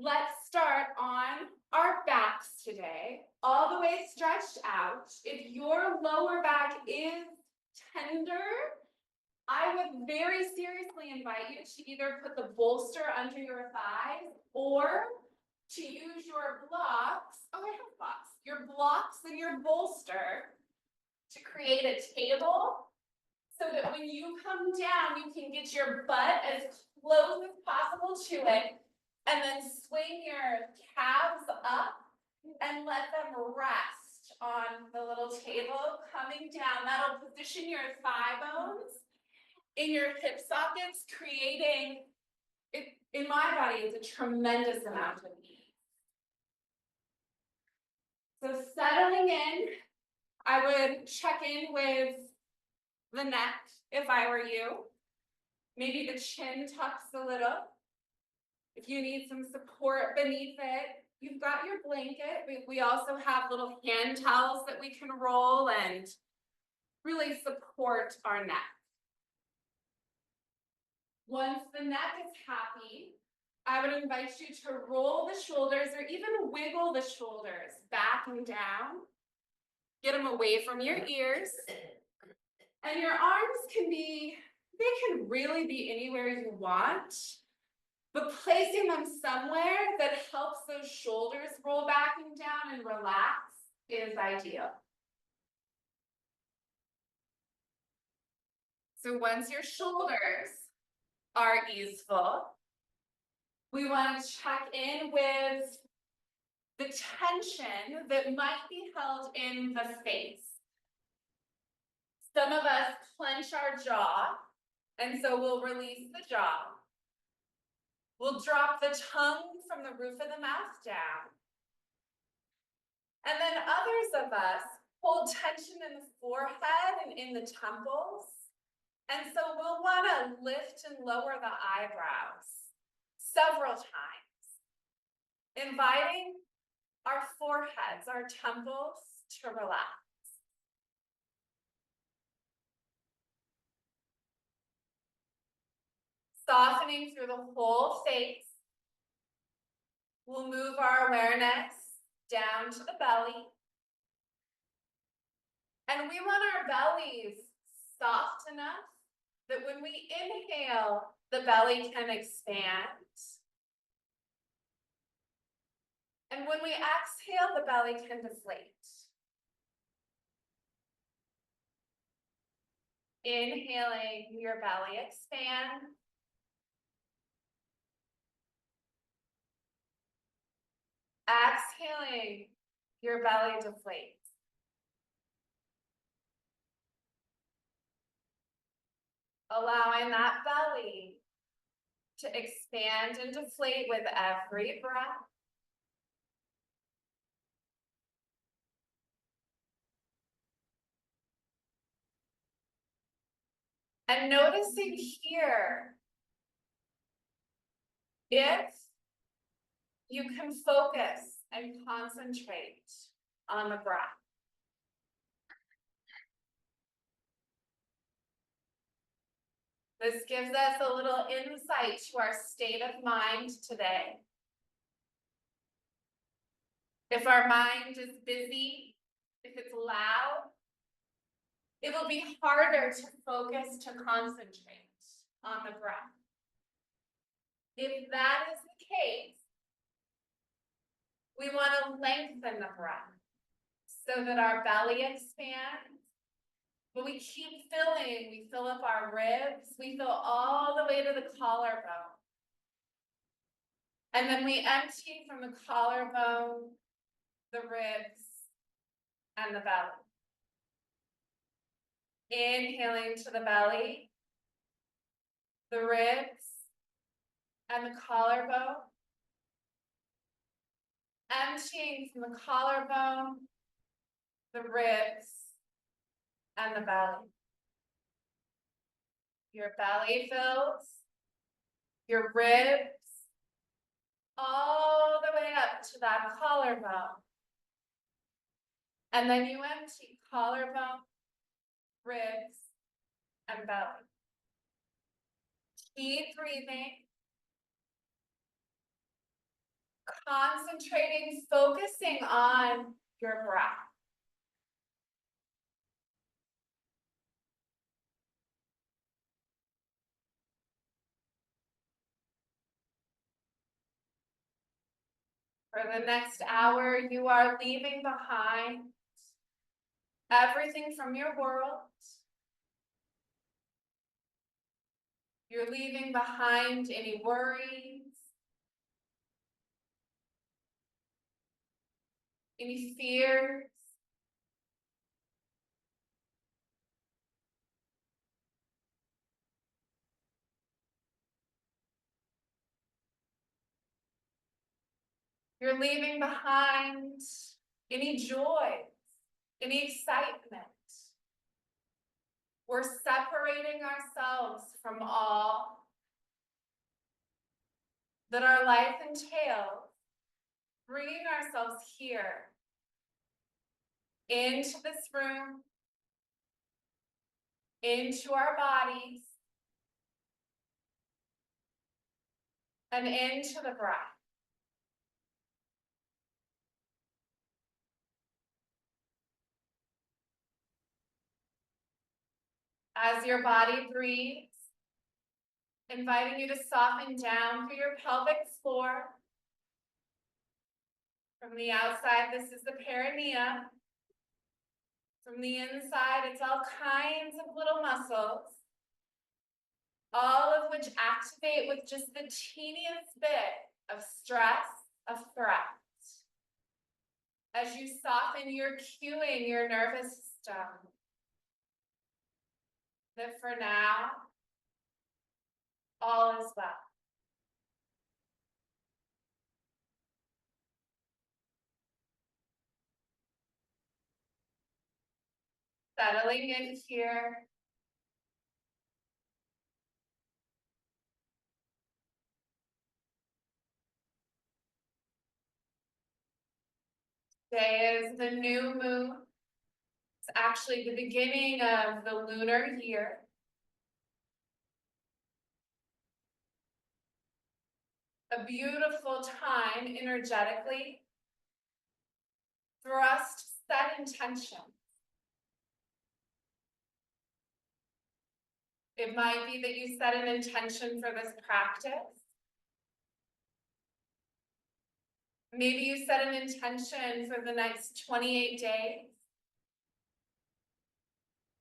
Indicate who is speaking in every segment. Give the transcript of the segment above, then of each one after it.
Speaker 1: Let's start on our backs today, all the way stretched out. If your lower back is tender, I would very seriously invite you to either put the bolster under your thighs or to use your blocks. Oh, I have blocks. Your blocks and your bolster to create a table so that when you come down, you can get your butt as close as possible to it, and then swing your calves up and let them rest on the little table coming down. That'll position your thigh bones in your hip sockets, creating, it, in my body, it's a tremendous amount of ease. So settling in, I would check in with the neck if I were you. Maybe the chin tucks a little. If you need some support beneath it, you've got your blanket. We also have little hand towels that we can roll and really support our neck. Once the neck is happy, I would invite you to roll the shoulders or even wiggle the shoulders back and down. Get them away from your ears. And your arms they can really be anywhere you want, but placing them somewhere that helps those shoulders roll back and down and relax is ideal. So once your shoulders are easeful, we want to check in with the tension that might be held in the face. Some of us clench our jaw, and so we'll release the jaw. We'll drop the tongue from the roof of the mouth down. And then others of us hold tension in the forehead and in the temples. And so we'll want to lift and lower the eyebrows several times, inviting our foreheads, our temples to relax. Softening through the whole face. We'll move our awareness down to the belly. And we want our bellies soft enough that when we inhale, the belly can expand. And when we exhale, the belly can deflate. Inhaling, your belly expand. Exhaling, your belly deflates. Allowing that belly to expand and deflate with every breath. And noticing here, if you can focus and concentrate on the breath. This gives us a little insight to our state of mind today. If our mind is busy, if it's loud, it will be harder to focus, to concentrate on the breath. If that is the case, we want to lengthen the breath so that our belly expands. But we keep filling, we fill up our ribs, we fill all the way to the collarbone. And then we empty from the collarbone, the ribs, and the belly. Inhaling to the belly, the ribs, and the collarbone. Emptying from the collarbone, the ribs, and the belly. Your belly fills, your ribs, all the way up to that collarbone. And then you empty collarbone, ribs, and belly. Keep breathing. Concentrating, focusing on your breath. For the next hour, you are leaving behind everything from your world. You're leaving behind any worries, any fears. You're leaving behind any joy, any excitement. We're separating ourselves from all that our life entails, bringing ourselves here into this room, into our bodies, and into the breath. As your body breathes, inviting you to soften down through your pelvic floor. From the outside, this is the perineum. From the inside, it's all kinds of little muscles, all of which activate with just the teeniest bit of stress, of threat. As you soften, you're cueing your nervous system that for now, all is well. Settling in here. Today is the new moon. It's actually the beginning of the lunar year. A beautiful time energetically for us to set intention. It might be that you set an intention for this practice. Maybe you set an intention for the next 28 days.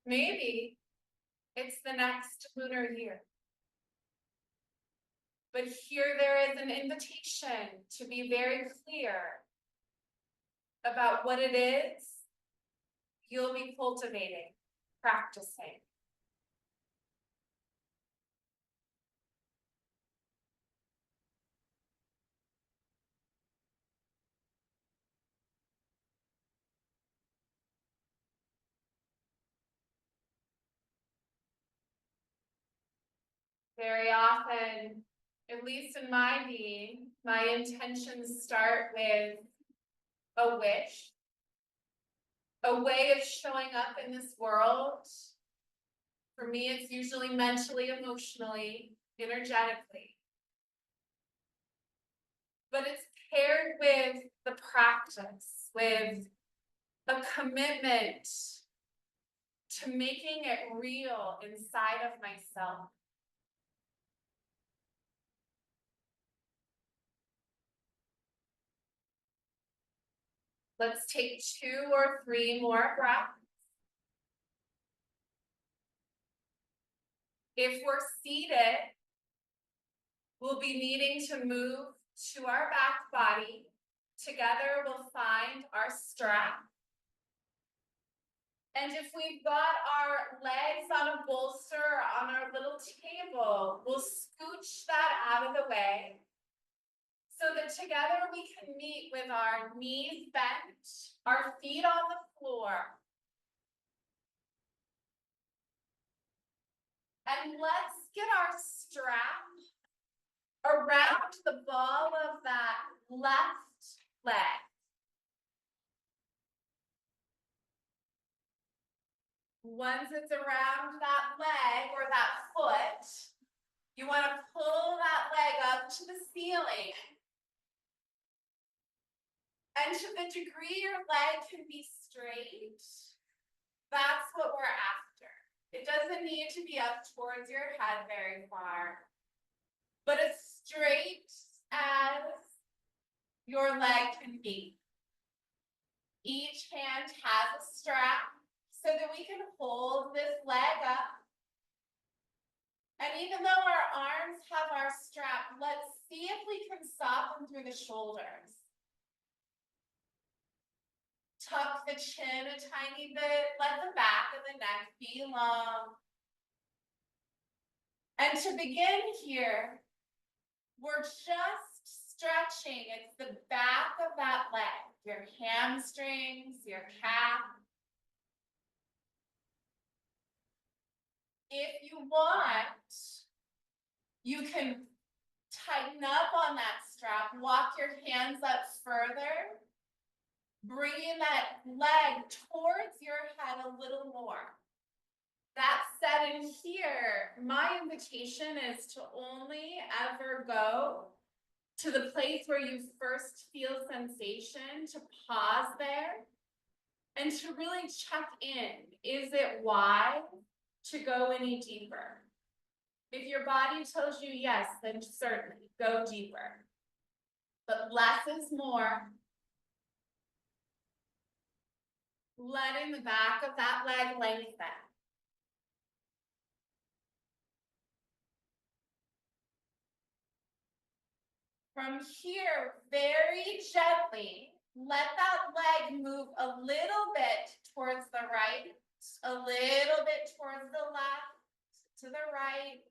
Speaker 1: Maybe it's the next lunar year. But here there is an invitation to be very clear about what it is you'll be cultivating, practicing. Very often, at least in my being, my intentions start with a wish, a way of showing up in this world. For me, it's usually mentally, emotionally, energetically. But it's paired with the practice, with a commitment to making it real inside of myself. Let's take 2 or 3 more breaths. If we're seated, we'll be needing to move to our back body. Together, we'll find our strap. And if we've got our legs on a bolster on our little table, we'll scooch that out of the way so that together we can meet with our knees bent, our feet on the floor. And let's get our strap around the ball of that left leg. Once it's around that leg or that foot, you want to pull that leg up to the ceiling And to the degree your leg can be straight, that's what we're after. It doesn't need to be up towards your head very far, but as straight as your leg can be. Each hand has a strap so that we can hold this leg up. And even though our arms have our strap, let's see if we can soften through the shoulders. Tuck the chin a tiny bit, let the back of the neck be long. And to begin here, we're just stretching. It's the back of that leg, your hamstrings, your calf. If you want, you can tighten up on that strap, walk your hands up further, bringing that leg towards your head a little more. That said, in here, my invitation is to only ever go to the place where you first feel sensation, to pause there, and to really check in. Is it wise to go any deeper? If your body tells you yes, then certainly go deeper. But less is more. Letting the back of that leg lengthen. From here, very gently, let that leg move a little bit towards the right, a little bit towards the left, to the right.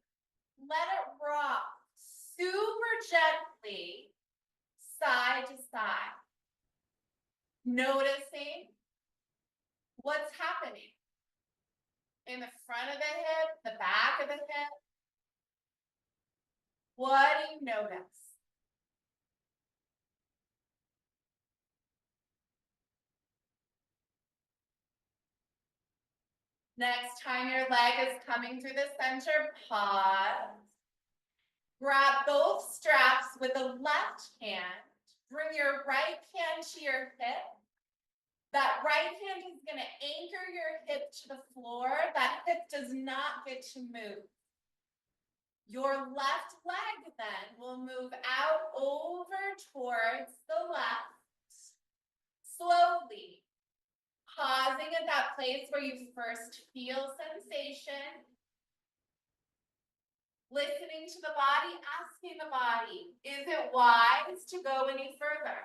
Speaker 1: Let it rock super gently, side to side. Noticing what's happening in the front of the hip, the back of the hip. What do you notice? Next time your leg is coming through the center, pause. Grab both straps with the left hand. Bring your right hand to your hip. That right hand is going to anchor your hip to the floor. That hip does not get to move. Your left leg then will move out over towards the left. Slowly. Pausing at that place where you first feel sensation. Listening to the body, asking the body, is it wise to go any further?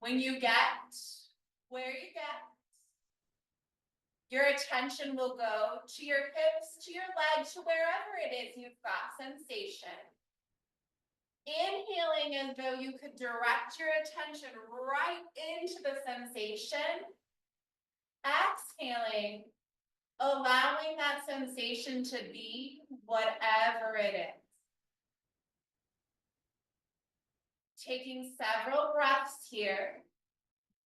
Speaker 1: When you get where you get, your attention will go to your hips, to your legs, to wherever it is you've got sensation. Inhaling as though you could direct your attention right into the sensation. Exhaling, allowing that sensation to be whatever it is. Taking several breaths here.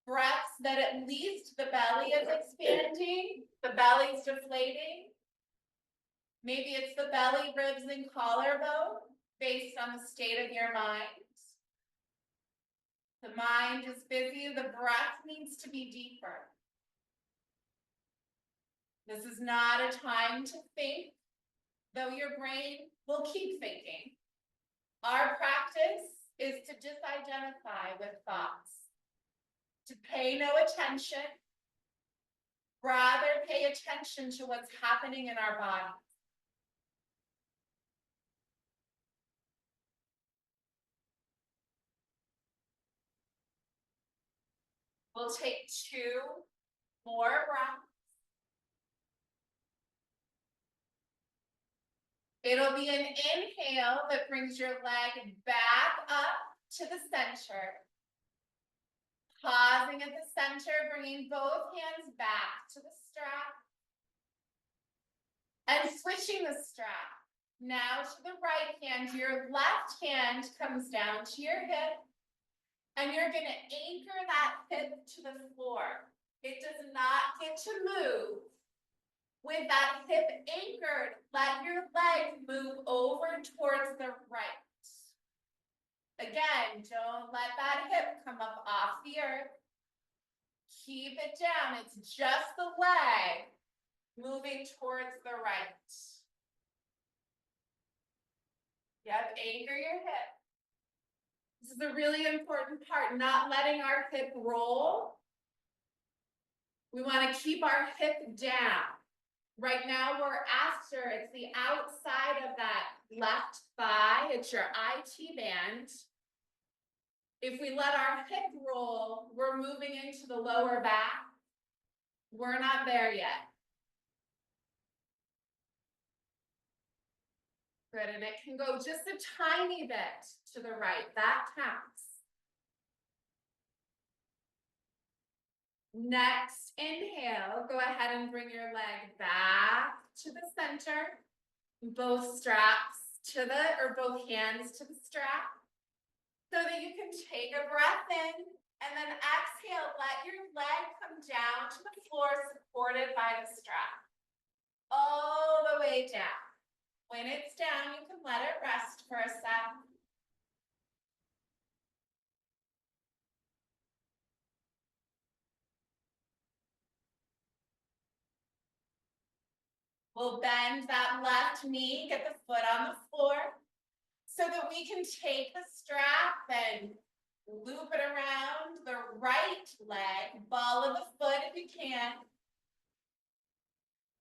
Speaker 1: Breaths that at least the belly is expanding, the belly's deflating. Maybe it's the belly, ribs, and collarbone based on the state of your mind. The mind is busy, the breath needs to be deeper. This is not a time to think, though your brain will keep thinking. Our practice is to disidentify with thoughts, to pay no attention, rather pay attention to what's happening in our body. We'll take 2 more breaths. It'll be an inhale that brings your leg back up to the center. Pausing at the center, bringing both hands back to the strap. And switching the strap. Now to the right hand, your left hand comes down to your hip. And you're going to anchor that hip to the floor. It does not get to move. With that hip anchored, let your leg move over towards the right. Again, don't let that hip come up off the earth. Keep it down. It's just the leg moving towards the right. Yep, anchor your hip. This is a really important part, not letting our hip roll. We want to keep our hip down. Right now we're after, it's the outside of that left thigh, it's your IT band. If we let our hip roll, we're moving into the lower back. We're not there yet. Good, and it can go just a tiny bit to the right. That counts. Next, inhale, go ahead and bring your leg back to the center. Both straps to the, or both hands to the strap. So that you can take a breath in and then exhale, let your leg come down to the floor supported by the strap. All the way down. When it's down, you can let it rest for a sec. We'll bend that left knee, get the foot on the floor, so that we can take the strap and loop it around the right leg, ball of the foot if you can.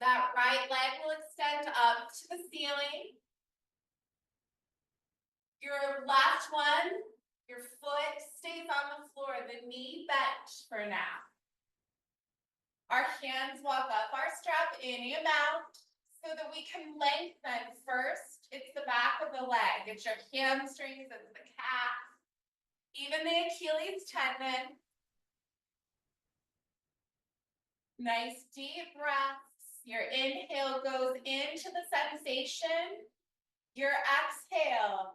Speaker 1: That right leg will extend up to the ceiling. Your left one, your foot stays on the floor, the knee bent for now. Our hands walk up our strap any amount so that we can lengthen first. It's the back of the leg. It's your hamstrings, it's the calf, even the Achilles tendon. Nice deep breaths. Your inhale goes into the sensation. Your exhale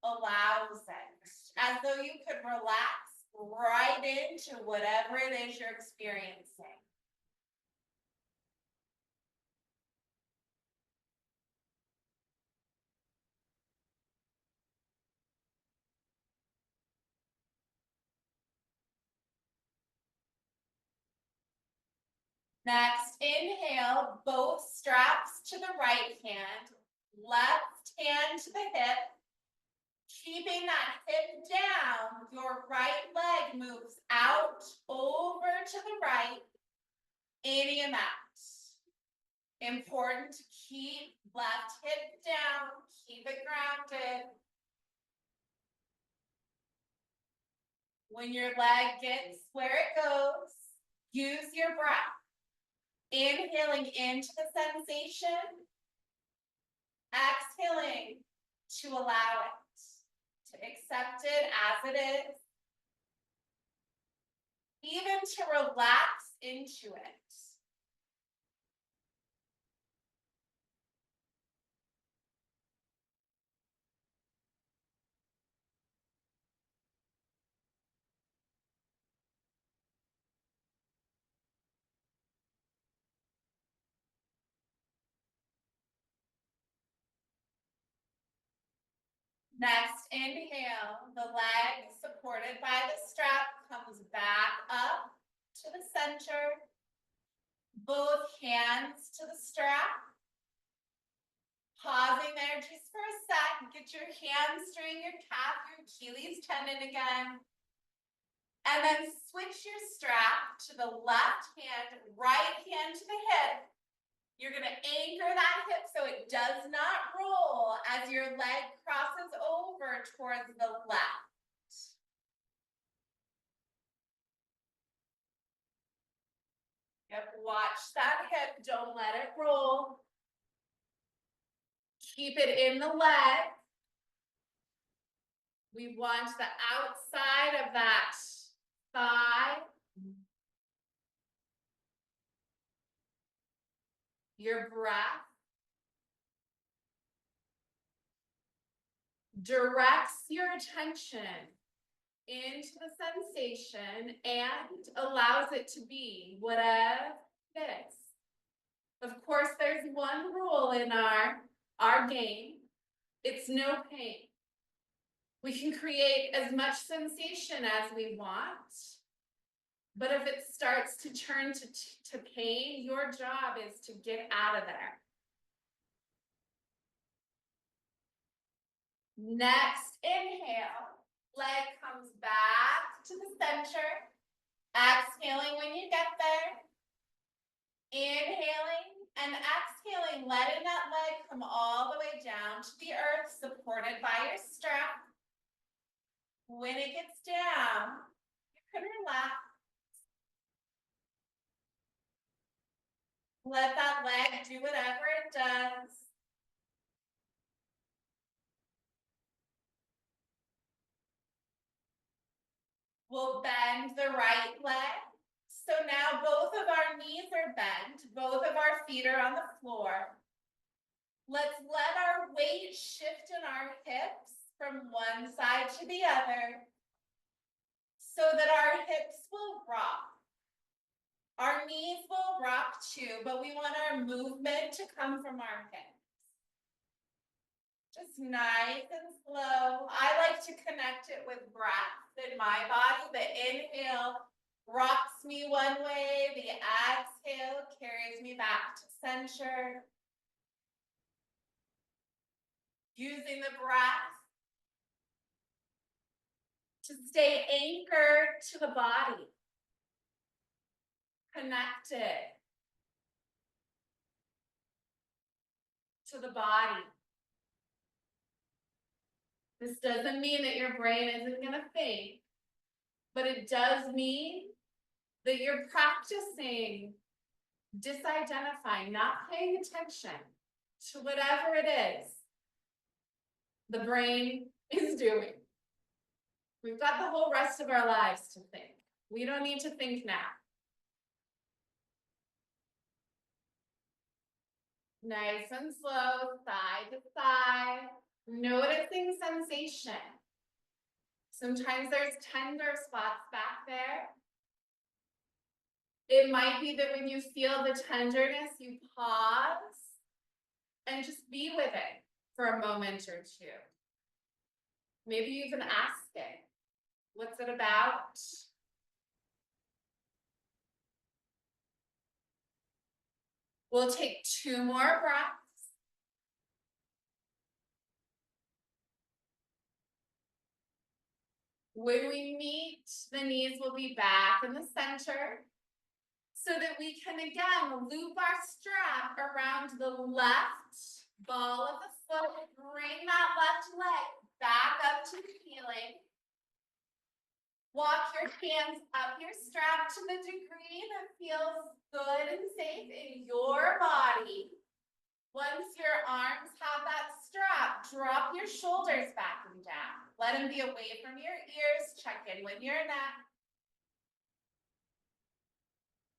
Speaker 1: allows it, as though you could relax right into whatever it is you're experiencing. Next, inhale, both straps to the right hand, left hand to the hip. Keeping that hip down, your right leg moves out over to the right, any amount. Important to keep left hip down, keep it grounded. When your leg gets where it goes, use your breath. Inhaling into the sensation, exhaling to allow it, to accept it as it is, even to relax into it. Next, inhale, the leg supported by the strap comes back up to the center. Both hands to the strap. Pausing there just for a sec. Get your hamstring, your calf, your Achilles tendon again. And then switch your strap to the left hand, right hand to the hip. You're going to anchor that hip so it does not roll as your leg crosses over towards the left. Yep, watch that hip, don't let it roll. Keep it in the leg. We want the outside of that thigh. Your breath directs your attention into the sensation and allows it to be whatever it is. Of course, there's one rule in our game. It's no pain. We can create as much sensation as we want, but if it starts to turn to pain, your job is to get out of there. Next, inhale, leg comes back to the center. Exhaling when you get there. Inhaling and exhaling, letting that leg come all the way down to the earth, supported by your strap. When it gets down, you can relax. Let that leg do whatever it does. We'll bend the right leg. So now both of our knees are bent, both of our feet are on the floor. Let's let our weight shift in our hips from one side to the other so that our hips will rock. Our knees will rock too, but we want our movement to come from our hips. Just nice and slow. I like to connect it with breath in my body. The inhale rocks me one way, the exhale carries me back to center. Using the breath to stay anchored to the body, connected to the body. This doesn't mean that your brain isn't going to think, but it does mean that you're practicing disidentifying, not paying attention to whatever it is the brain is doing. We've got the whole rest of our lives to think. We don't need to think now. Nice and slow, side to side, noticing sensation. Sometimes there's tender spots back there. It might be that when you feel the tenderness, you pause and just be with it for a moment or two. Maybe you even ask it, what's it about? We'll take 2 more breaths. When we meet, the knees will be back in the center so that we can again loop our strap around the left ball of the foot. Bring that left leg back up to the ceiling. Walk your hands up your strap to the degree that feels good and safe in your body. Once your arms have that strap, drop your shoulders back and down. Let them be away from your ears. Check in with your neck.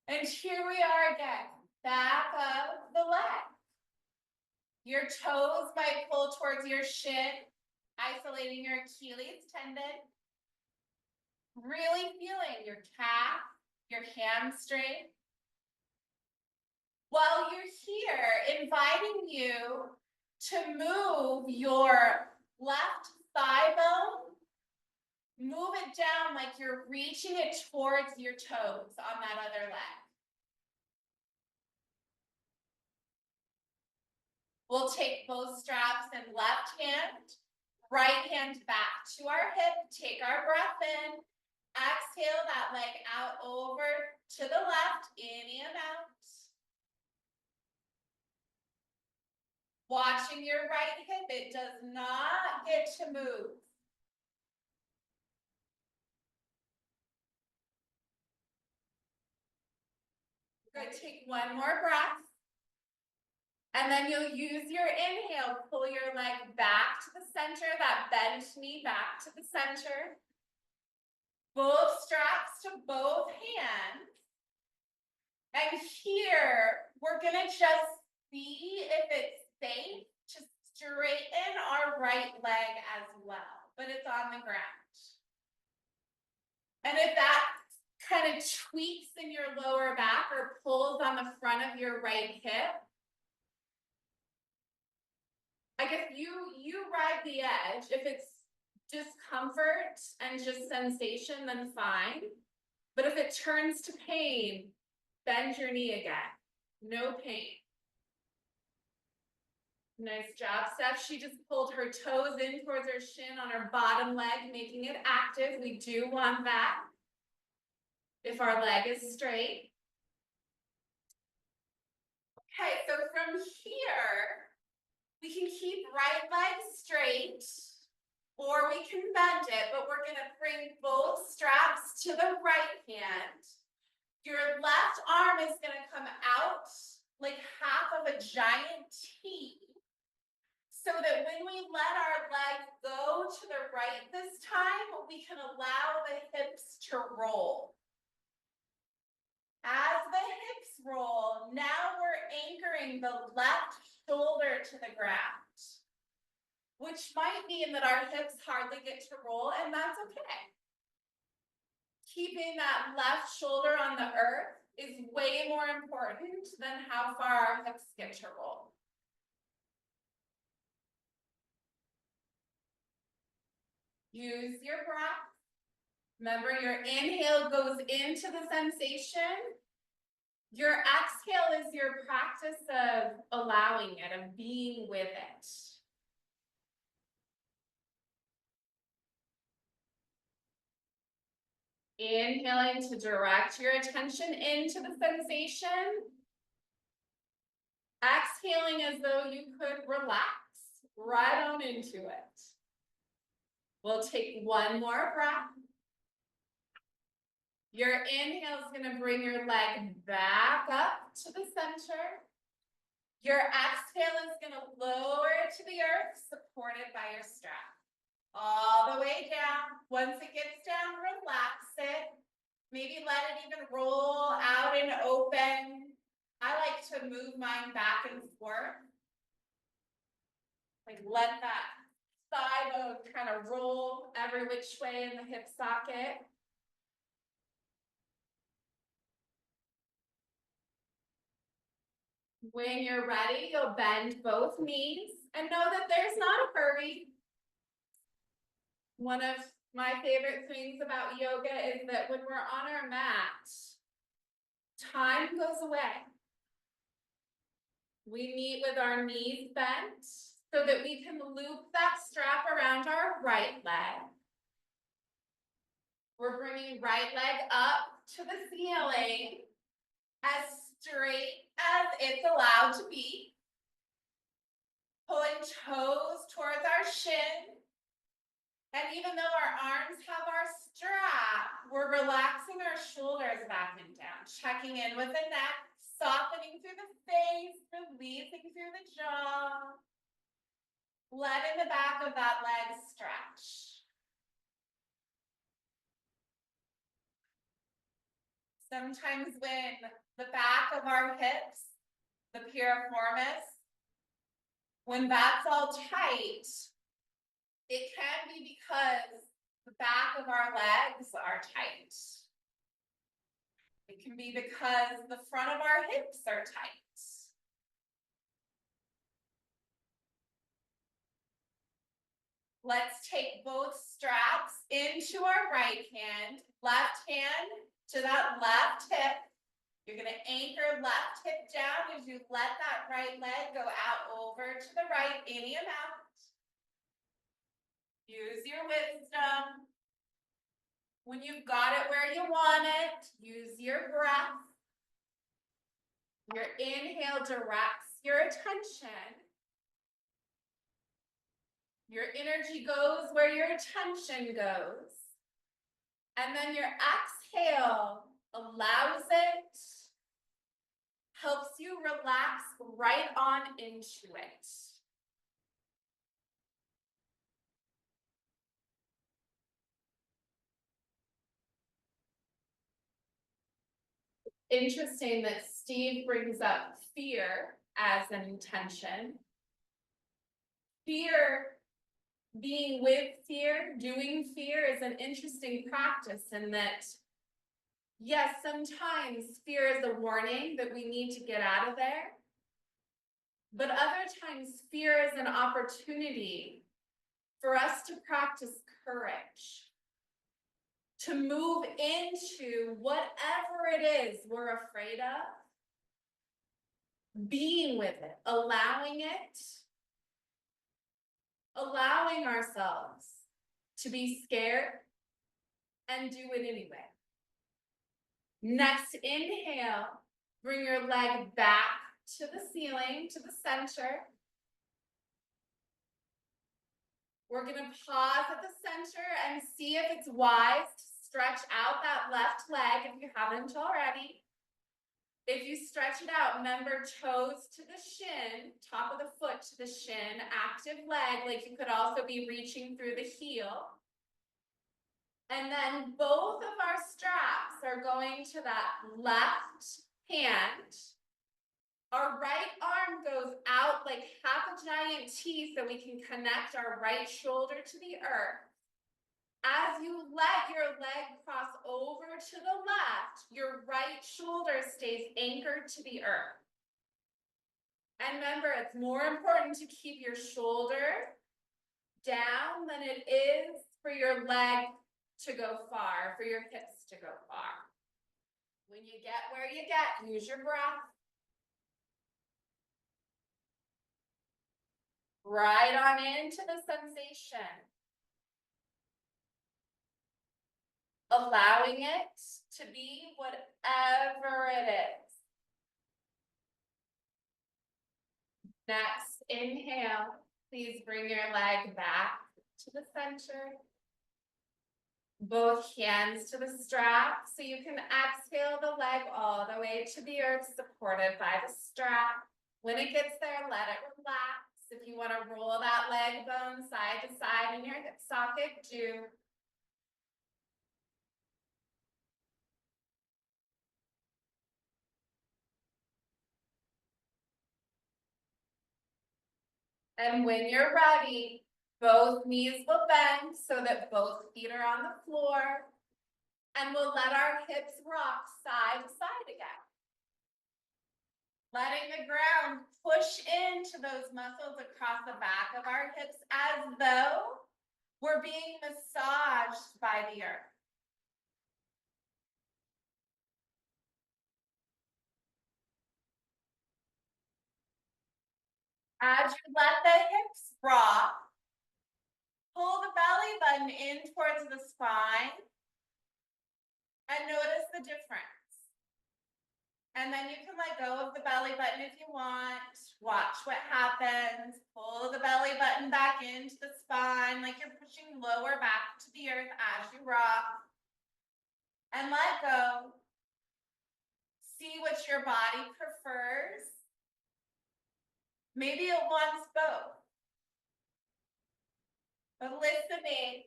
Speaker 1: And here we are again, back of the leg. Your toes might pull towards your shin, isolating your Achilles tendon. Really feeling your calf, your hamstring. While you're here, inviting you to move your left thigh bone, move it down like you're reaching it towards your toes on that other leg. We'll take both straps in left hand, right hand back to our hip, take our breath in, exhale that leg out over to the left, in and out. Watching your right hip, it does not get to move. Good, take 1 more breath. And then you'll use your inhale, pull your leg back to the center, that bent knee back to the center. Both straps to both hands. And here, we're gonna just see if it's safe to straighten our right leg as well, but it's on the ground. And if that kind of tweaks in your lower back or pulls on the front of your right hip, I guess you ride the edge. If it's discomfort and just sensation, then fine. But if it turns to pain, bend your knee again. No pain. Nice job, Steph. She just pulled her toes in towards her shin on her bottom leg, making it active. We do want that. If our leg is straight. Okay, so from here, we can keep right leg straight, or we can bend it, but we're gonna bring both straps to the right hand. Your left arm is gonna come out like half of a giant T, so that when we let our leg go to the right this time, we can allow the hips to roll. As the hips roll, now we're anchoring the left shoulder to the ground, which might mean that our hips hardly get to roll, and that's okay. Keeping that left shoulder on the earth is way more important than how far our hips get to roll. Use your breath. Remember, your inhale goes into the sensation. Your exhale is your practice of allowing it, of being with it. Inhaling to direct your attention into the sensation. Exhaling as though you could relax right on into it. We'll take one more breath. Your inhale is going to bring your leg back up to the center. Your exhale is going to lower it to the earth, supported by your strap. All the way down. Once it gets down, relax it. Maybe let it even roll out and open. I like to move mine back and forth. Like let that thigh bone kind of roll every which way in the hip socket. When you're ready, you'll bend both knees and know that there's not a hurry. One of my favorite things about yoga is that when we're on our mat, time goes away. We meet with our knees bent so that we can loop that strap around our right leg. We're bringing right leg up to the ceiling as straight as it's allowed to be. Pulling toes towards our shin. And even though our arms have our strap, we're relaxing our shoulders back and down, checking in with the neck, softening through the face, releasing through the jaw. Letting the back of that leg stretch. Sometimes when the back of our hips, the piriformis, when that's all tight, it can be because the back of our legs are tight. It can be because the front of our hips are tight. Let's take both straps into our right hand, left hand to that left hip. You're going to anchor left hip down as you let that right leg go out over to the right, in and out. Use your wisdom. When you've got it where you want it, use your breath. Your inhale directs your attention. Your energy goes where your attention goes. And then your exhale allows it, helps you relax right on into it. Interesting that Steve brings up fear as an intention. Fear, being with fear, doing fear is an interesting practice in that, yes, sometimes fear is a warning that we need to get out of there. But other times fear is an opportunity for us to practice courage, to move into whatever it is we're afraid of, being with it, allowing ourselves to be scared and do it anyway. Next inhale, bring your leg back to the ceiling, to the center. We're going to pause at the center and see if it's wise to stretch out that left leg if you haven't already. If you stretch it out, remember toes to the shin, top of the foot to the shin, active leg, like you could also be reaching through the heel. And then both of our straps are going to that left hand. Our right arm goes out like half a giant T so we can connect our right shoulder to the earth. As you let your leg cross over to the left, your right shoulder stays anchored to the earth. And remember, it's more important to keep your shoulder down than it is for your leg to go far, for your hips to go far. When you get where you get, use your breath. Right on into the sensation. Allowing it to be whatever it is. Next, inhale. Please bring your leg back to the center. Both hands to the strap, so you can exhale the leg all the way to the earth, supported by the strap. When it gets there, let it relax. If you want to roll that leg bone side to side in your hip socket, do. And when you're ready, both knees will bend so that both feet are on the floor. And we'll let our hips rock side to side again. Letting the ground push into those muscles across the back of our hips as though we're being massaged by the earth. As you let the hips rock, pull the belly button in towards the spine and notice the difference. And then you can let go of the belly button if you want. Watch what happens. Pull the belly button back into the spine like you're pushing lower back to the earth as you rock. And let go. See what your body prefers. Maybe it wants both. But listening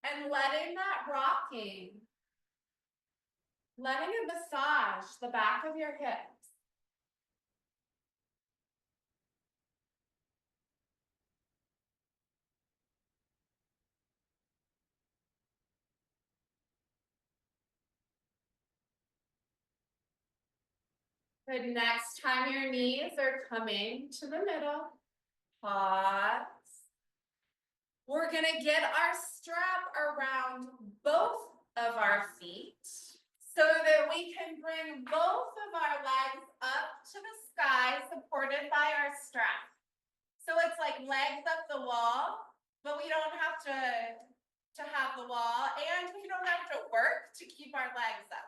Speaker 1: and letting that rocking, letting it massage the back of your hips. The next time your knees are coming to the middle, pause. We're gonna get our strap around both of our feet so that we can bring both of our legs up to the sky, supported by our strap. So it's like legs up the wall, but we don't have to have the wall, and we don't have to work to keep our legs up.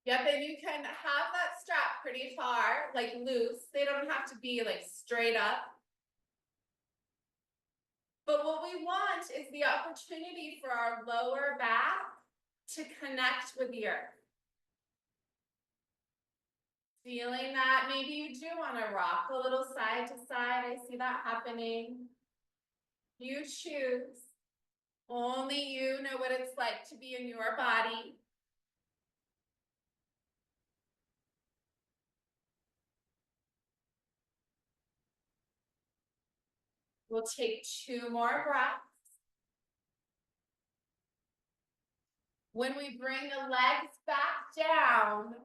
Speaker 1: Yep, and you can have that strap pretty far, like loose. They don't have to be like straight up. But what we want is the opportunity for our lower back to connect with the earth. Feeling that maybe you do want to rock a little side to side. I see that happening. You choose. Only you know what it's like to be in your body. We'll take 2 more breaths. When we bring the legs back down,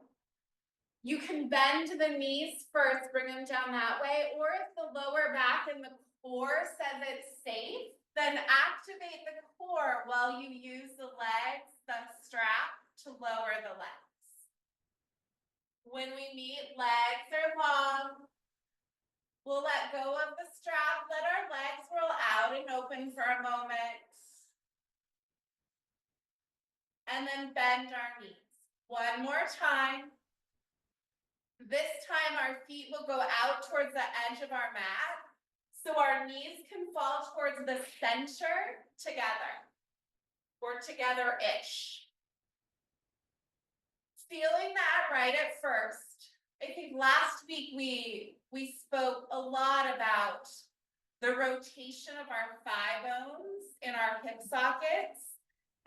Speaker 1: You can bend the knees first, bring them down that way, or if the lower back and the core says it's safe, then activate the core while you use the legs, the strap, to lower the legs. When we meet, legs are long. We'll let go of the strap, let our legs roll out and open for a moment. And then bend our knees. One more time. This time our feet will go out towards the edge of our mat, so our knees can fall towards the center together, or together-ish. Feeling that right at first. I think last week we spoke a lot about the rotation of our thigh bones in our hip sockets.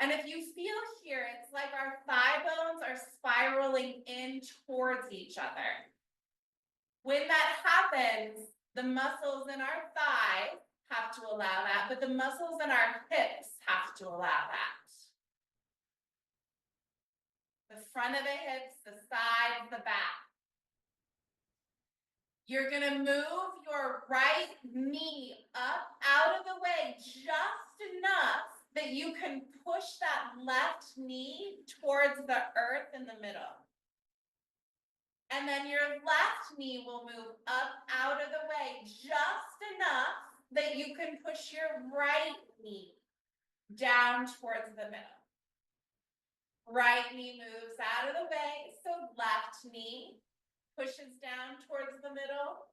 Speaker 1: And if you feel here, it's like our thigh bones are spiraling in towards each other. When that happens, the muscles in our thigh have to allow that, but the muscles in our hips have to allow that. The front of the hips, the sides, the back. You're gonna move your right knee up out of the way just enough that you can push that left knee towards the earth in the middle. And then your left knee will move up out of the way just enough that you can push your right knee down towards the middle. Right knee moves out of the way, so left knee pushes down towards the middle.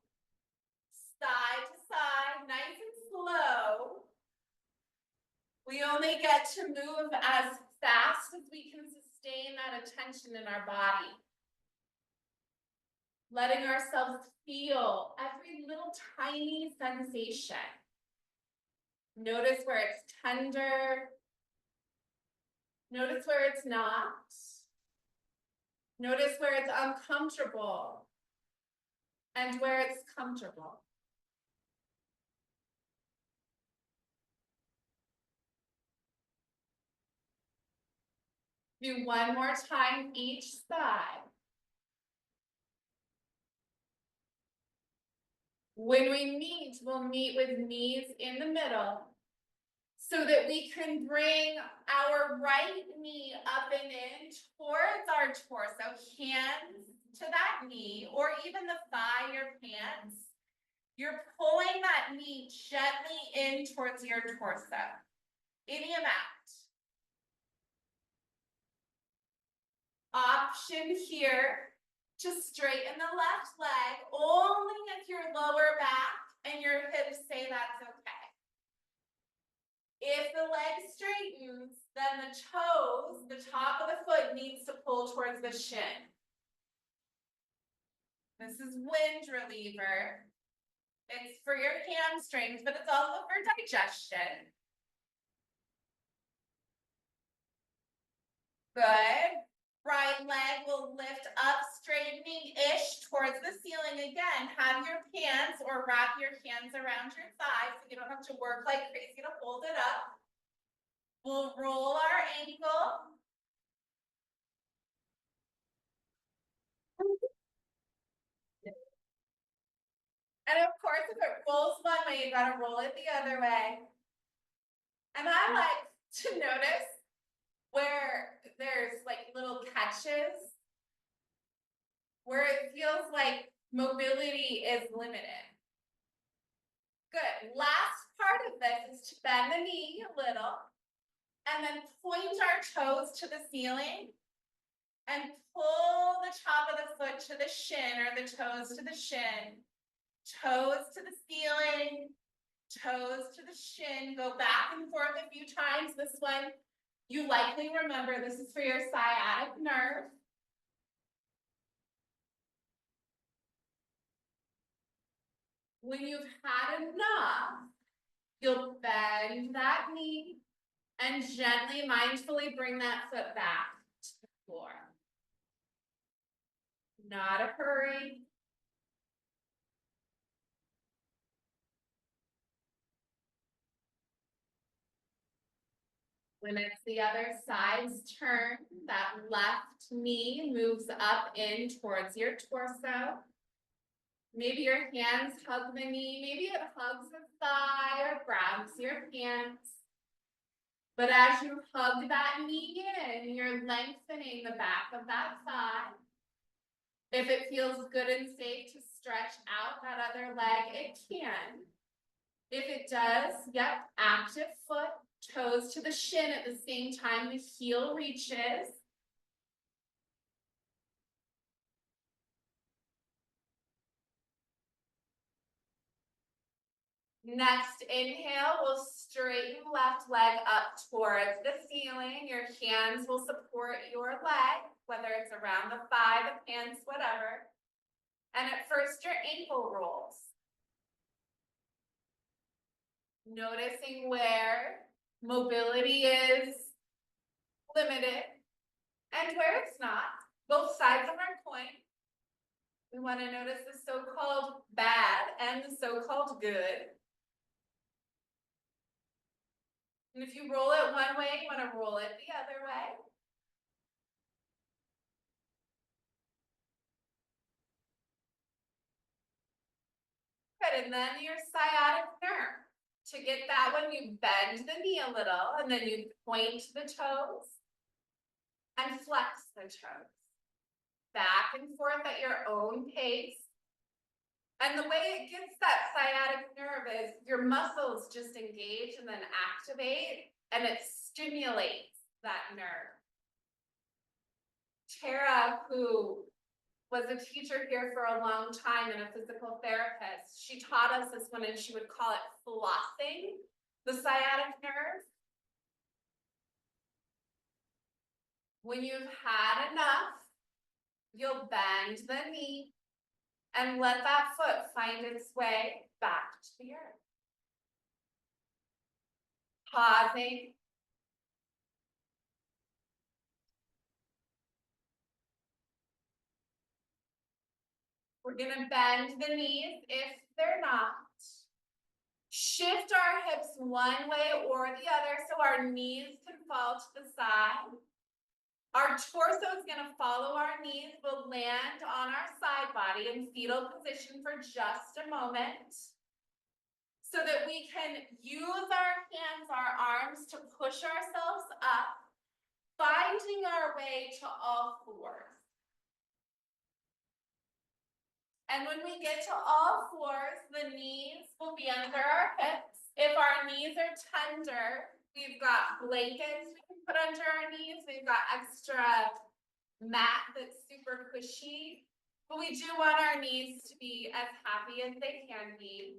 Speaker 1: Side to side, nice and slow. We only get to move as fast as we can sustain that attention in our body. Letting ourselves feel every little tiny sensation. Notice where it's tender. Notice where it's not. Notice where it's uncomfortable and where it's comfortable. Do one more time each side. When we meet, we'll meet with knees in the middle so that we can bring our right knee up and in towards our torso, hands to that knee, or even the thigh, your pants. You're pulling that knee gently in towards your torso, any amount. Option here to straighten the left leg only if your lower back and your hips say that's okay. If the leg straightens, then the toes, the top of the foot needs to pull towards the shin. This is wind reliever. It's for your hamstrings, but it's also for digestion. Good. Right leg will lift up, straightening-ish towards the ceiling again. Have your pants or wrap your hands around your thighs so you don't have to work like crazy to hold it up. We'll roll our ankle. And of course, if it rolls one way, you gotta roll it the other way. And I like to notice where there's like little catches, where it feels like mobility is limited. Good. Last part of this is to bend the knee a little and then point our toes to the ceiling and pull the top of the foot to the shin or the toes to the shin. Toes to the ceiling, toes to the shin. Go back and forth a few times. This one, you likely remember, this is for your sciatic nerve. When you've had enough, you'll bend that knee and gently, mindfully bring that foot back to the floor. Not a hurry. When it's the other side's turn, that left knee moves up in towards your torso. Maybe your hands hug the knee, maybe it hugs the thigh or grabs your pants. But as you hug that knee in, you're lengthening the back of that thigh. If it feels good and safe to stretch out that other leg, it can. If it does, yep, active foot, toes to the shin at the same time the heel reaches. Next inhale, we'll straighten left leg up towards the ceiling. Your hands will support your leg, whether it's around the thigh, the pants, whatever. And at first, your ankle rolls. Noticing where mobility is limited and where it's not. Both sides of our coin. We want to notice the so-called bad and the so-called good. And if you roll it one way, you want to roll it the other way. Good, and then your sciatic nerve. To get that one, you bend the knee a little, and then you point the toes and flex the toes. Back and forth at your own pace. And the way it gets that sciatic nerve is your muscles just engage and then activate, and it stimulates that nerve. Tara, who was a teacher here for a long time and a physical therapist, she taught us this one and she would call it flossing the sciatic nerve. When you've had enough, you'll bend the knee and let that foot find its way back to the earth. Pausing. We're gonna bend the knees if they're not. Shift our hips one way or the other so our knees can fall to the side. Our torso is gonna follow our knees. We'll land on our side body in fetal position for just a moment so that we can use our hands, our arms to push ourselves up, finding our way to all fours. And when we get to all fours, the knees will be under our hips. If our knees are tender, we've got blankets we can put under our knees. We've got extra mat that's super cushy. But we do want our knees to be as happy as they can be.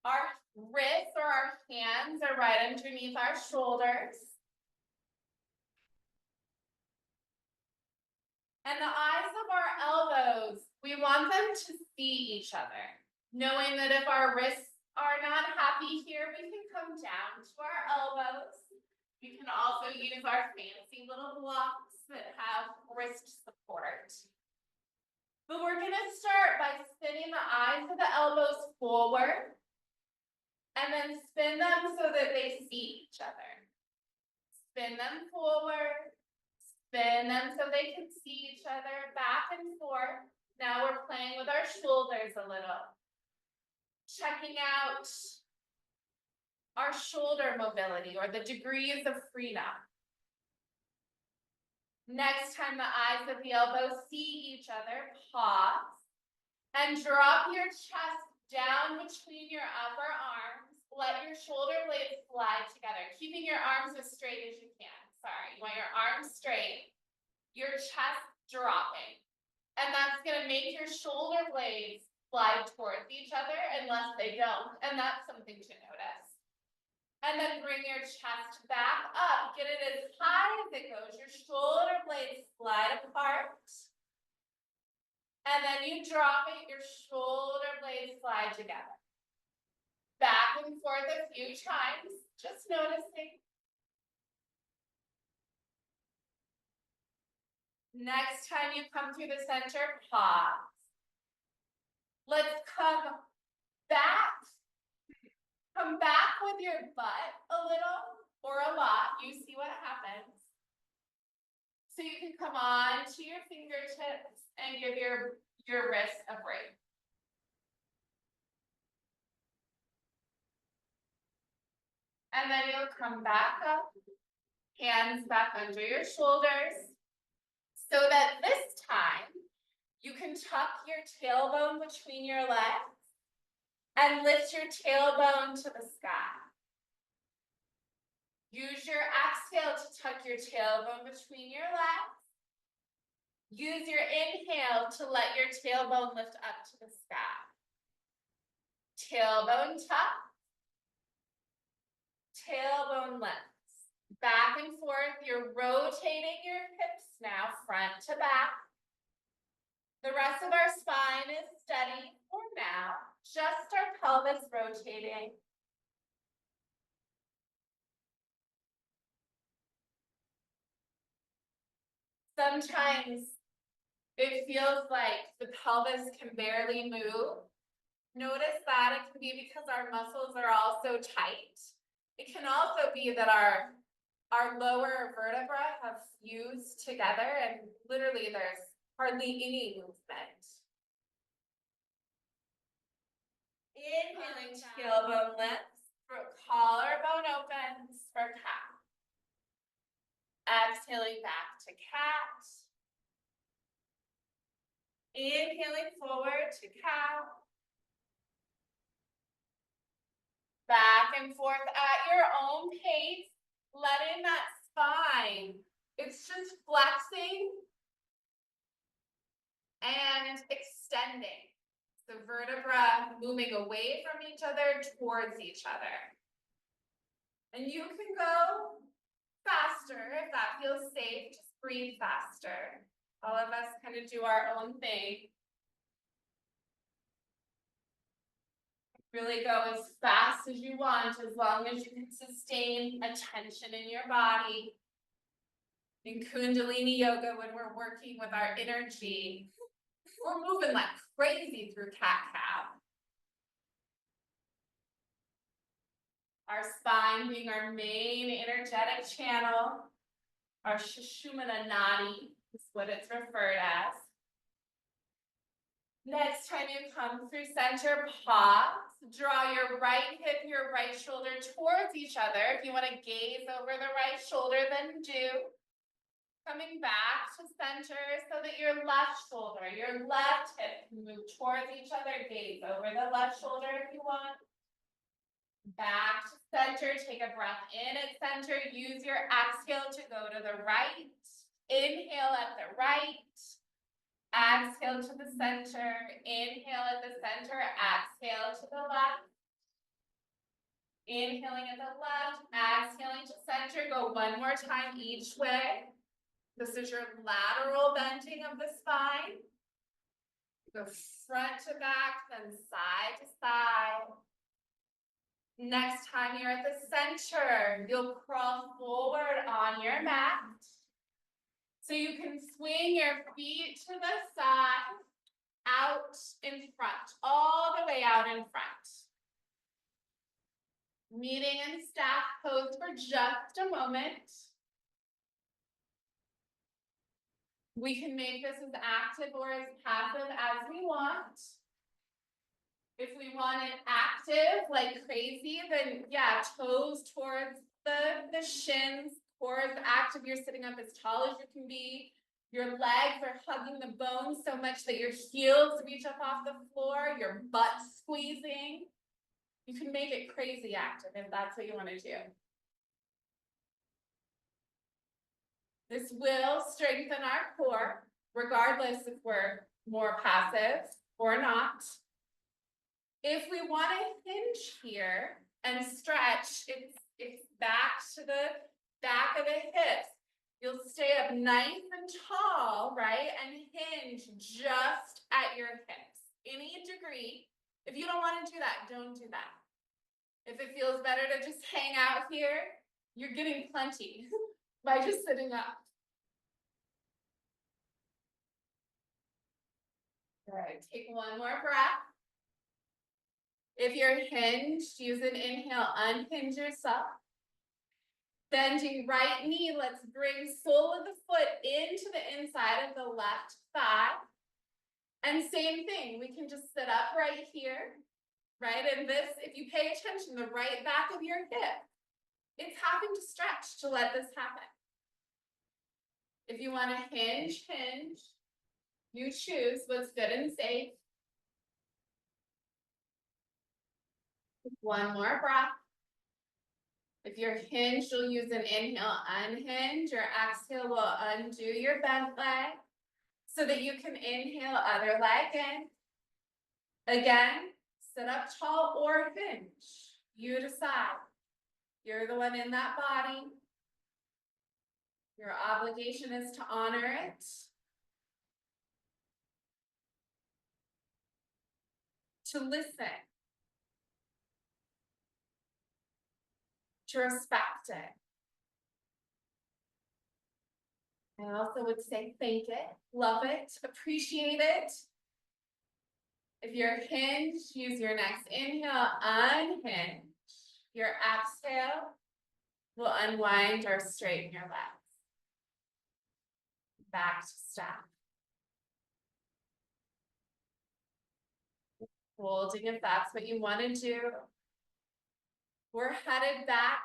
Speaker 1: Our wrists or our hands are right underneath our shoulders. And the eyes of our elbows, we want them to see each other, knowing that if our wrists are not happy here, we can come down to our elbows. We can also use our fancy little blocks that have wrist support. But we're going to start by spinning the eyes of the elbows forward and then spin them so that they see each other. Spin them forward. Spin them so they can see each other, back and forth. Now we're playing with our shoulders a little. Checking out our shoulder mobility or the degrees of freedom. Next time the eyes of the elbows see each other, pause and drop your chest down between your upper arms. Let your shoulder blades slide together, keeping your arms as straight as you can. Sorry, you want your arms straight, your chest dropping. And that's gonna make your shoulder blades slide towards each other unless they don't. And that's something to notice. And then bring your chest back up. Get it as high as it goes. Your shoulder blades slide apart. And then you drop it, your shoulder blades slide together. Back and forth a few times, just noticing. Next time you come through the center, pause. Let's come back your butt a little or a lot. You see what happens. So you can come on to your fingertips and give your wrist a break. And then you'll come back up, hands back under your shoulders, so that this time you can tuck your tailbone between your legs and lift your tailbone to the sky. Use your exhale to tuck your tailbone between your legs. Use your inhale to let your tailbone lift up to the sky. Tailbone tuck. Tailbone lifts. Back and forth, you're rotating your hips now, front to back. The rest of our spine is steady for now, just our pelvis rotating. Sometimes it feels like the pelvis can barely move. Notice that it can be because our muscles are all so tight. It can also be that our lower vertebrae have fused together and literally there's hardly any movement. Inhaling, tailbone lifts, collarbone opens for cat. Exhaling back to cat. Inhaling forward to cow. Back and forth at your own pace, letting that spine, it's just flexing and extending. The vertebra moving away from each other towards each other. And you can go faster if that feels safe, just breathe faster. All of us kind of do our own thing. Really go as fast as you want, as long as you can sustain a tension in your body. In Kundalini yoga, when we're working with our energy, we're moving like crazy through cat-cow. Our spine being our main energetic channel, our Sushumna Nadi is what it's referred as. Next time you come through center, pause. Draw your right hip, your right shoulder towards each other. If you want to gaze over the right shoulder, then do. Coming back to center so that your left shoulder, your left hip can move towards each other. Gaze over the left shoulder if you want. Back to center. Take a breath in at center. Use your exhale to go to the right. Inhale at the right. Exhale to the center, inhale at the center, exhale to the left. Inhaling at the left, exhaling to center. Go one more time each way. This is your lateral bending of the spine. Go front to back, then side to side. Next time you're at the center, you'll crawl forward on your mat. So you can swing your feet to the side, out in front, all the way out in front. Meeting in staff pose for just a moment. We can make this as active or as passive as we want. If we want it active, like crazy, then yeah, toes towards the shins. Core is active, you're sitting up as tall as you can be. Your legs are hugging the bones so much that your heels reach up off the floor, your butt squeezing. You can make it crazy active if that's what you want to do. This will strengthen our core, regardless if we're more passive or not. If we want to hinge here and stretch, it's back to the back of the hips. You'll stay up nice and tall, right? And hinge just at your hips. Any degree. If you don't want to do that, don't do that. If it feels better to just hang out here, you're getting plenty by just sitting up. All right, take one more breath. If you're hinged, use an inhale, unhinge yourself. Bending right knee, let's bring sole of the foot into the inside of the left thigh. And same thing, we can just sit up right here, right? And this, if you pay attention, the right back of your hip, it's having to stretch to let this happen. If you want to hinge, hinge. You choose what's good and safe. One more breath. If you're hinged, you'll use an inhale, unhinge. Your exhale will undo your bent leg so that you can inhale other leg in. Again, sit up tall or hinge. You decide. You're the one in that body. Your obligation is to honor it. To listen. To respect it. I also would say thank it, love it, appreciate it. If you're hinged, use your next inhale, unhinge. Your exhale will unwind or straighten your legs. Back to staff. Holding if that's what you want to do. We're headed back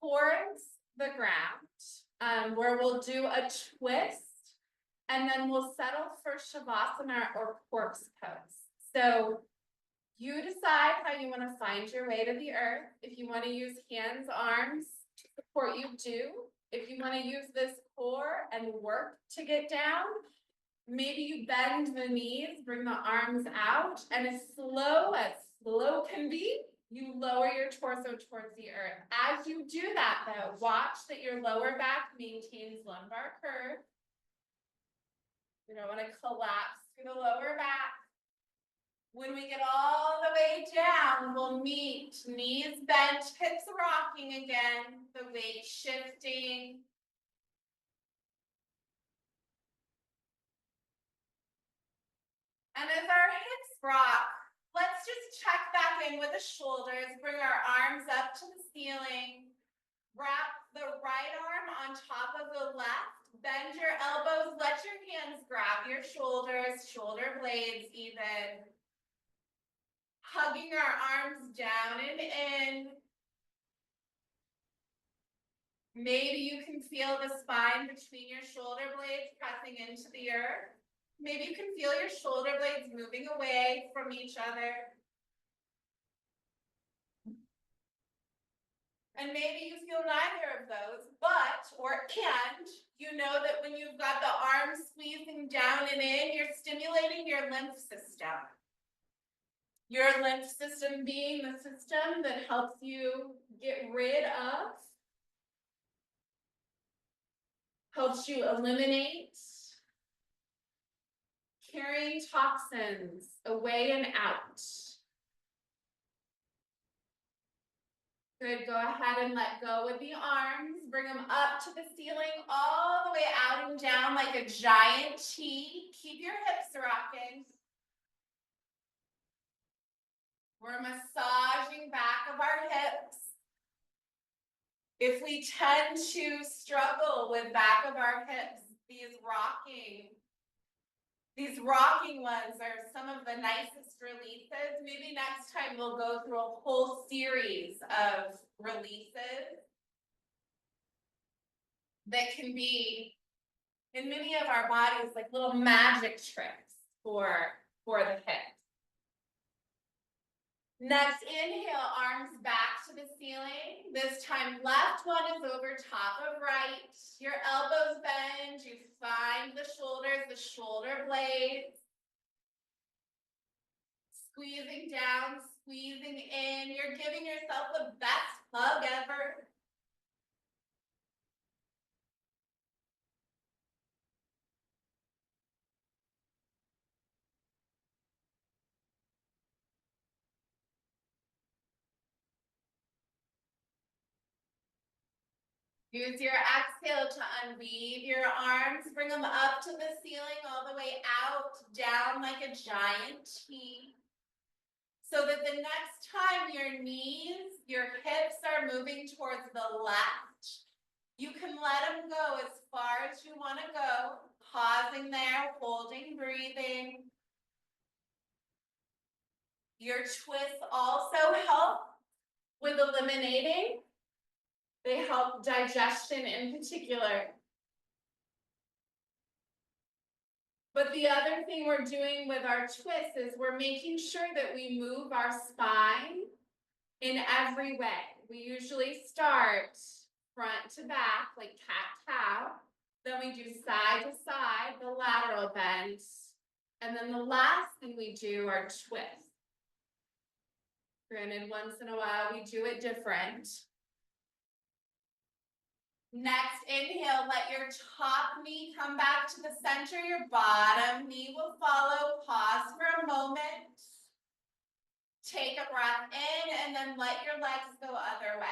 Speaker 1: towards the ground, where we'll do a twist, and then we'll settle for Shavasana or corpse pose. So you decide how you want to find your way to the earth. If you want to use hands, arms to support you, do. If you want to use this core and work to get down, maybe you bend the knees, bring the arms out, and as slow can be, you lower your torso towards the earth. As you do that, though, watch that your lower back maintains lumbar curve. You don't want to collapse through the lower back. When we get all the way down, we'll meet knees bent, hips rocking again, the weight shifting. And as our hips rock, let's just check back in with the shoulders, bring our arms up to the ceiling, wrap the right arm on top of the left, bend your elbows, let your hands grab your shoulders, shoulder blades even. Hugging our arms down and in. Maybe you can feel the spine between your shoulder blades pressing into the earth. Maybe you can feel your shoulder blades moving away from each other. And maybe you feel neither of those, and you know that when you've got the arms squeezing down and in, you're stimulating your lymph system. Your lymph system being the system that helps you get rid of, helps you eliminate, carrying toxins away and out. Good, go ahead and let go with the arms. Bring them up to the ceiling, all the way out and down like a giant T. Keep your hips rocking. We're massaging back of our hips. If we tend to struggle with back of our hips, these rocking ones are some of the nicest releases. Maybe next time we'll go through a whole series of releases that can be in many of our bodies like little magic tricks for the hips. Next, inhale, arms back to the ceiling. This time, left one is over top of right. Your elbows bend. You find the shoulders, the shoulder blades. Squeezing down, squeezing in. You're giving yourself the best hug ever. Use your exhale to unweave your arms. Bring them up to the ceiling, all the way out, down like a giant T. so that the next time your knees, your hips are moving towards the left, you can let them go as far as you want to go, pausing there, holding, breathing. Your twists also help with eliminating. They help digestion in particular. But the other thing we're doing with our twists is we're making sure that we move our spine in every way. We usually start front to back, like cat-cow. Then we do side to side, the lateral bend. And then the last thing we do are twists. Granted, once in a while we do it different. Next, inhale, let your top knee come back to the center. Your bottom knee will follow. Pause for a moment. Take a breath in and then let your legs go other way.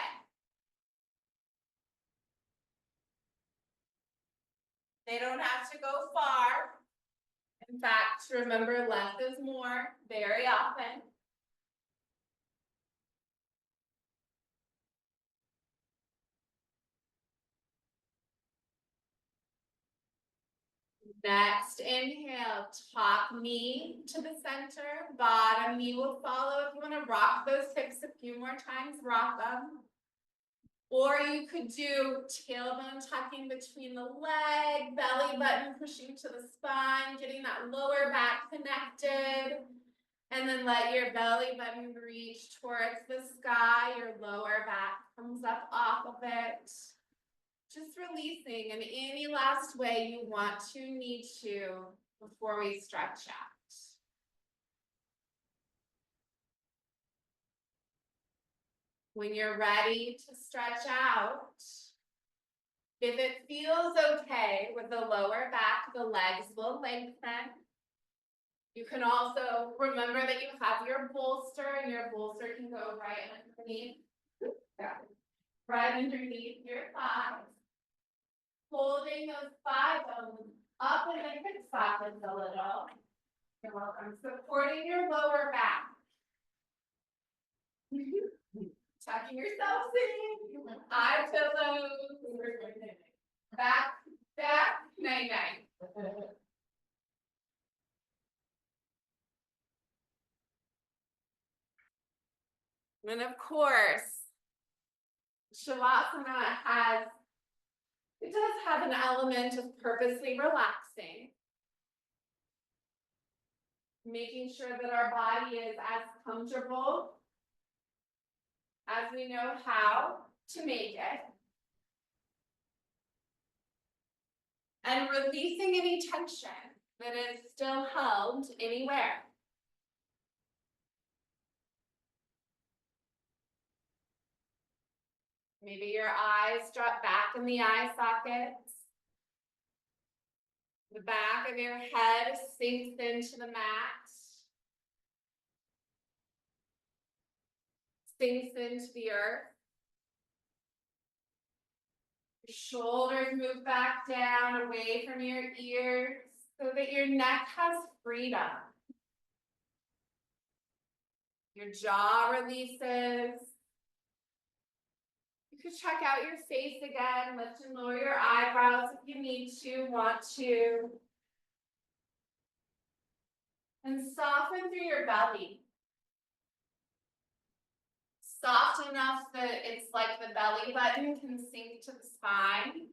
Speaker 1: They don't have to go far. In fact, remember, less is more very often. Next, inhale, top knee to the center, bottom knee will follow. If you want to rock those hips a few more times, rock them. Or you could do tailbone tucking between the leg, belly button pushing to the spine, getting that lower back connected. And then let your belly button reach towards the sky. Your lower back comes up off of it. Just releasing in any last way you want to, need to, before we stretch out. When you're ready to stretch out, if it feels okay with the lower back, the legs will lengthen. You can also remember that you have your bolster, and your bolster can go right underneath, right underneath your thighs. Holding those thigh bones up and then hip softens a little. You're welcome. Supporting your lower back. Tucking yourself in. Eye pillows. Back, night, night. And of course, Shavasana it does have an element of purposely relaxing. Making sure that our body is as comfortable as we know how to make it. And releasing any tension that is still held anywhere. Maybe your eyes drop back in the eye sockets. The back of your head sinks into the mat. Sinks into the earth. Your shoulders move back down away from your ears so that your neck has freedom. Your jaw releases. You could check out your face again. Lift and lower your eyebrows if you need to, want to. And soften through your belly. Soft enough that it's like the belly button can sink to the spine.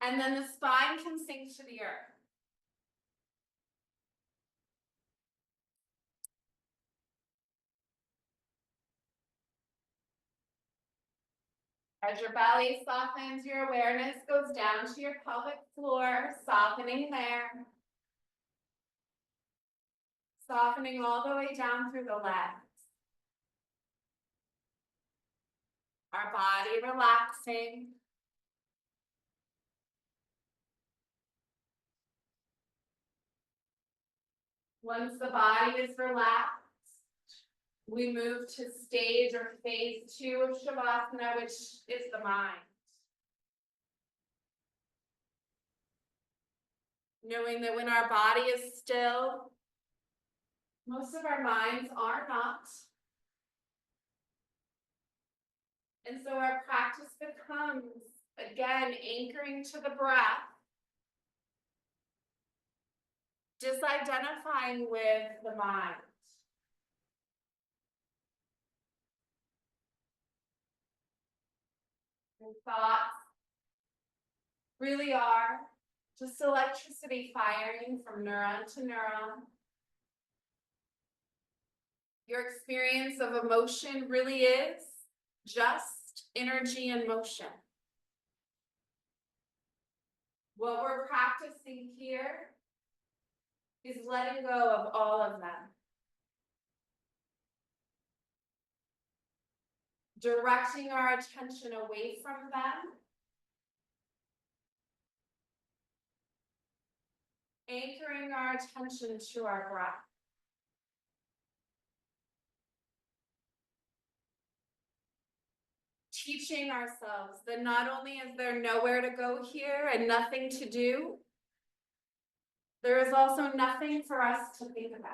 Speaker 1: And then the spine can sink to the earth. As your belly softens, your awareness goes down to your pelvic floor, softening there. Softening all the way down through the legs. Our body relaxing. Once the body is relaxed, we move to stage or phase 2 of Shavasana, which is the mind. Knowing that when our body is still, Most of our minds are not. And so our practice becomes, again, anchoring to the breath, disidentifying with the mind. And thoughts really are just electricity firing from neuron to neuron. Your experience of emotion really is just energy and motion. What we're practicing here is letting go of all of them. Directing our attention away from them. Anchoring our attention to our breath. Teaching ourselves that not only is there nowhere to go here and nothing to do, there is also nothing for us to think about.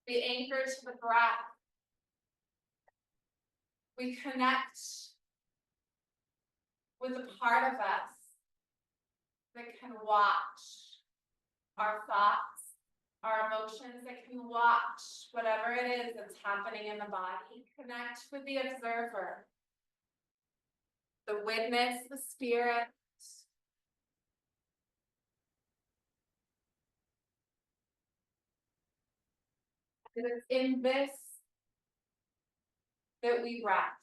Speaker 1: We anchor to the breath. We connect with a part of us that can watch our thoughts, our emotions, that can watch whatever it is that's happening in the body. Connect with the observer, the witness, the spirit. And it's in this that we rest.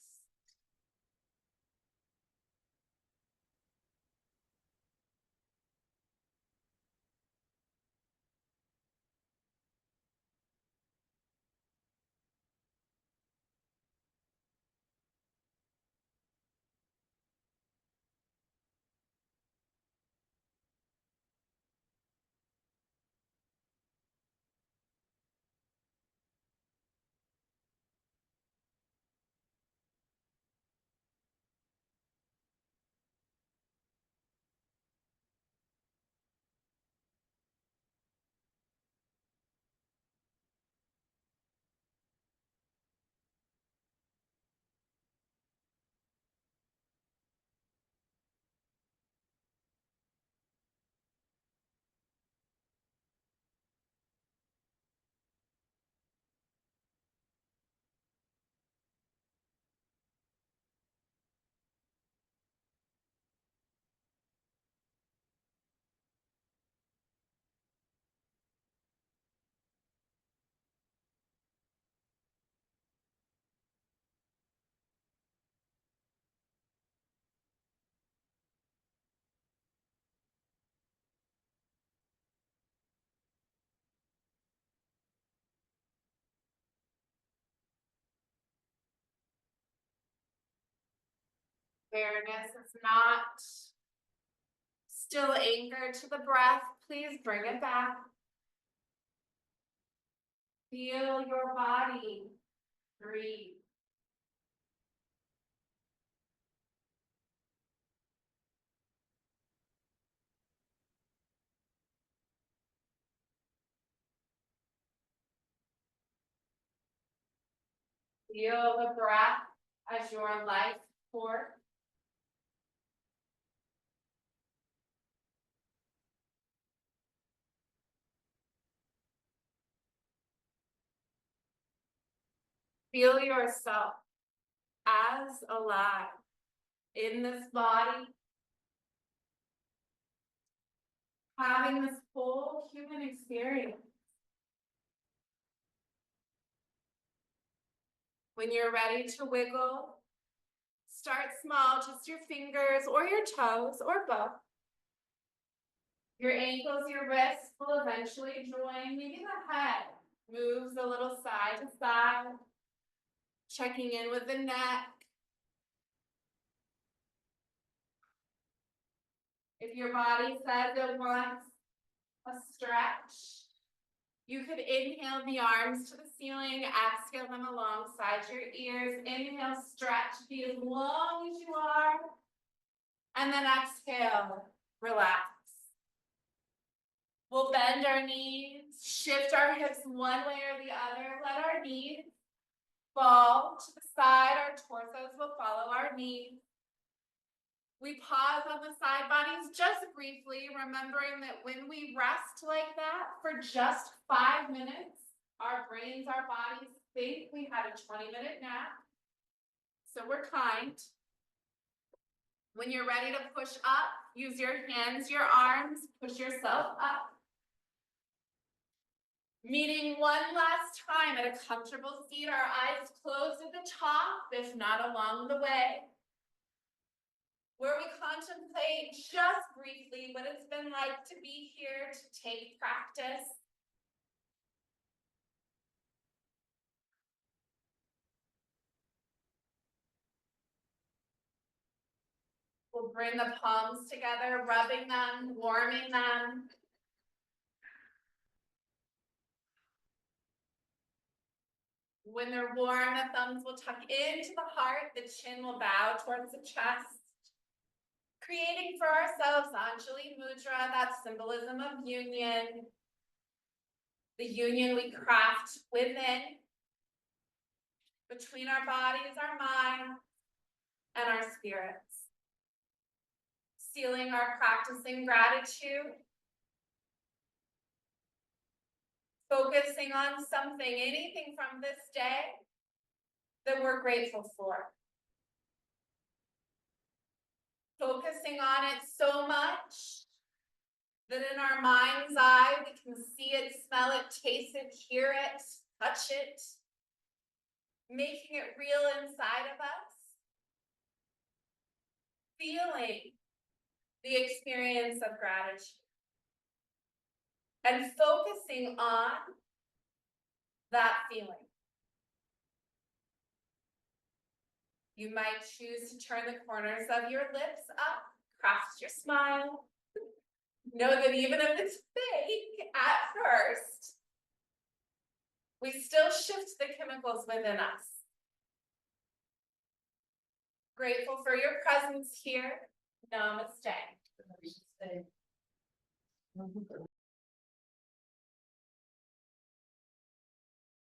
Speaker 1: Awareness is not still anchored to the breath. Please bring it back. Feel your body breathe. Feel the breath as your life force. Feel yourself as alive in this body, having this whole human experience. When you're ready to wiggle, start small, just your fingers or your toes or both. Your ankles, your wrists will eventually join. Maybe the head moves a little side to side, checking in with the neck. If your body says it wants a stretch, You could inhale the arms to the ceiling, exhale them alongside your ears. Inhale, stretch, be as long as you are. And then exhale, relax. We'll bend our knees, shift our hips one way or the other. Let our knees fall to the side. Our torsos will follow our knees. We pause on the side bodies just briefly, remembering that when we rest like that for just 5 minutes, our brains, our bodies think we had a 20-minute nap. So we're kind. When you're ready to push up, use your hands, your arms, push yourself up. Meeting one last time at a comfortable seat, our eyes closed at the top, if not along the way, where we contemplate just briefly what it's been like to be here, to take practice. We'll bring the palms together, rubbing them, warming them. When they're warm, the thumbs will tuck into the heart, the chin will bow towards the chest. Creating for ourselves Anjali Mudra, that symbolism of union, the union we craft within, between our bodies, our minds, and our spirits. Sealing our practicing gratitude, focusing on something, anything from this day that we're grateful for. Focusing on it so much that in our mind's eye, we can see it, smell it, taste it, hear it, touch it, making it real inside of us. Feeling the experience of gratitude. And focusing on that feeling. You might choose to turn the corners of your lips up, craft your smile. Know that even if it's fake at first, we still shift the chemicals within us. Grateful for your presence here. Namaste.